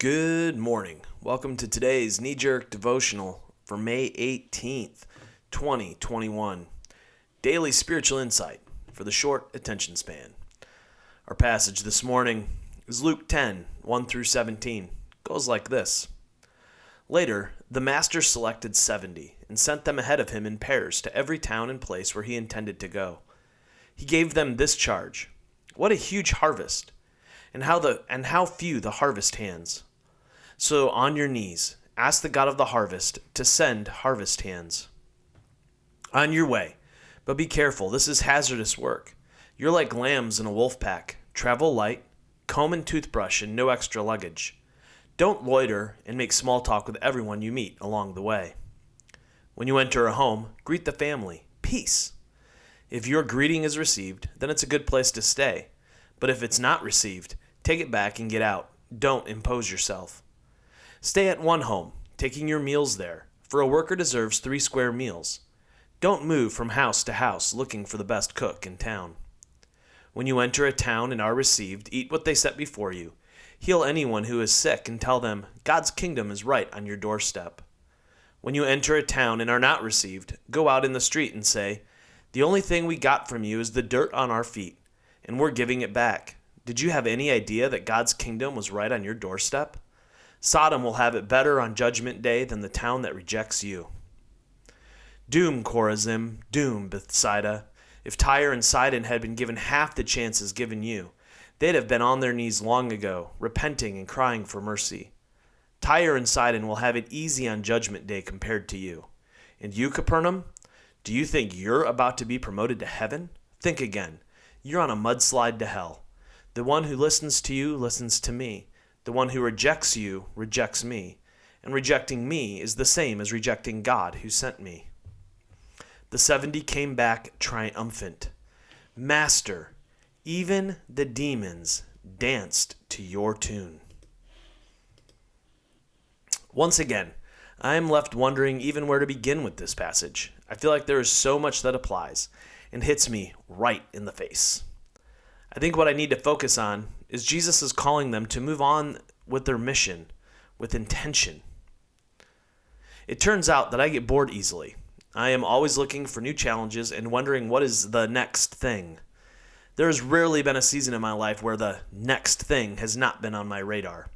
Good morning. Welcome to today's knee-jerk devotional for May 18th, 2021. Daily spiritual insight for the short attention span. Our passage this morning is Luke 10, 1 through 17. It goes like this. Later, the master selected 70 and sent them ahead of him in pairs to every town and place where he intended to go. He gave them this charge. What a huge harvest! And how few the harvest hands. So on your knees, ask the God of the harvest to send harvest hands. On your way, but be careful, this is hazardous work. You're like lambs in a wolf pack. Travel light, comb and toothbrush, and no extra luggage. Don't loiter and make small talk with everyone you meet along the way. When you enter a home, greet the family. Peace. If your greeting is received, then it's a good place to stay. But if it's not received, take it back and get out. Don't impose yourself. Stay at one home, taking your meals there, for a worker deserves 3 square meals. Don't move from house to house looking for the best cook in town. When you enter a town and are received, eat what they set before you. Heal anyone who is sick and tell them, God's kingdom is right on your doorstep. When you enter a town and are not received, go out in the street and say, the only thing we got from you is the dirt on our feet, and we're giving it back. Did you have any idea that God's kingdom was right on your doorstep? Sodom will have it better on Judgment Day than the town that rejects you. Doom, Chorazin, doom, Bethsaida. If Tyre and Sidon had been given half the chances given you, they'd have been on their knees long ago, repenting and crying for mercy. Tyre and Sidon will have it easy on Judgment Day compared to you. And you, Capernaum, do you think you're about to be promoted to heaven? Think again. You're on a mudslide to hell. The one who listens to you listens to me. The one who rejects you rejects me. And rejecting me is the same as rejecting God who sent me. The 70 came back triumphant. Master, even the demons danced to your tune. Once again, I am left wondering even where to begin with this passage. I feel like there is so much that applies and hits me right in the face. I think what I need to focus on is Jesus is calling them to move on with their mission, with intention. It turns out that I get bored easily. I am always looking for new challenges and wondering what is the next thing. There has rarely been a season in my life where the next thing has not been on my radar.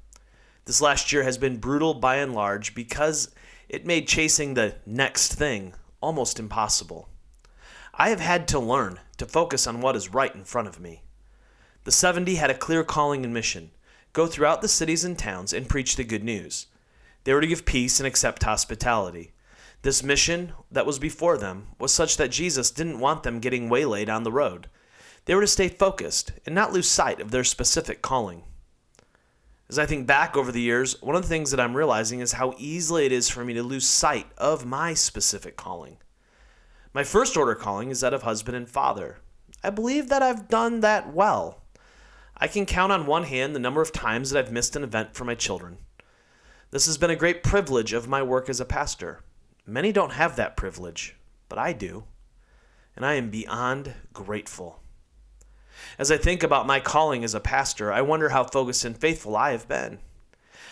This last year has been brutal by and large because it made chasing the next thing almost impossible. I have had to learn to focus on what is right in front of me. The 70 had a clear calling and mission. Go throughout the cities and towns and preach the good news. They were to give peace and accept hospitality. This mission that was before them was such that Jesus didn't want them getting waylaid on the road. They were to stay focused and not lose sight of their specific calling. As I think back over the years, one of the things that I'm realizing is how easily it is for me to lose sight of my specific calling. My first order calling is that of husband and father. I believe that I've done that well. I can count on one hand the number of times that I've missed an event for my children. This has been a great privilege of my work as a pastor. Many don't have that privilege, but I do, and I am beyond grateful. As I think about my calling as a pastor, I wonder how focused and faithful I have been.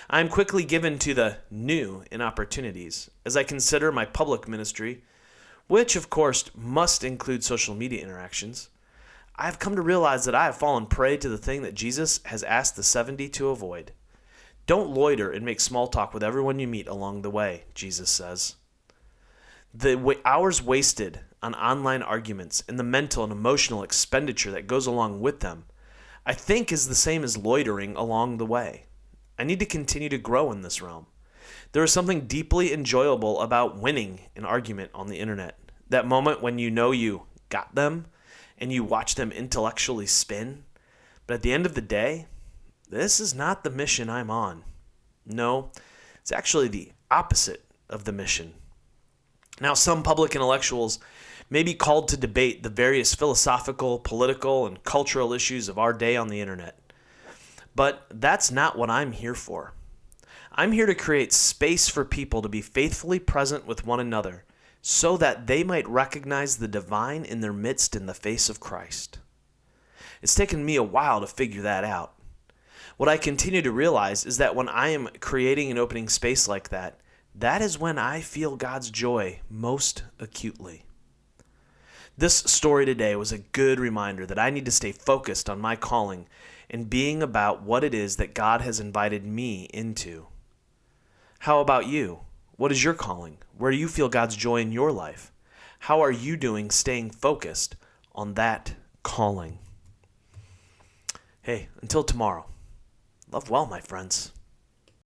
I am quickly given to the new in opportunities as I consider my public ministry, which of course must include social media interactions. I have come to realize that I have fallen prey to the thing that Jesus has asked the 70 to avoid. Don't loiter and make small talk with everyone you meet along the way, Jesus says. The hours wasted on online arguments and the mental and emotional expenditure that goes along with them, I think is the same as loitering along the way. I need to continue to grow in this realm. There is something deeply enjoyable about winning an argument on the internet. That moment when you know you got them and you watch them intellectually spin. But at the end of the day, this is not the mission I'm on. No, it's actually the opposite of the mission. Now, some public intellectuals may be called to debate the various philosophical, political, and cultural issues of our day on the internet. But that's not what I'm here for. I'm here to create space for people to be faithfully present with one another so that they might recognize the divine in their midst in the face of Christ. It's taken me a while to figure that out. What I continue to realize is that when I am creating and opening space like that, that is when I feel God's joy most acutely. This story today was a good reminder that I need to stay focused on my calling and being about what it is that God has invited me into. How about you? What is your calling? Where do you feel God's joy in your life? How are you doing staying focused on that calling? Hey, until tomorrow, love well, my friends.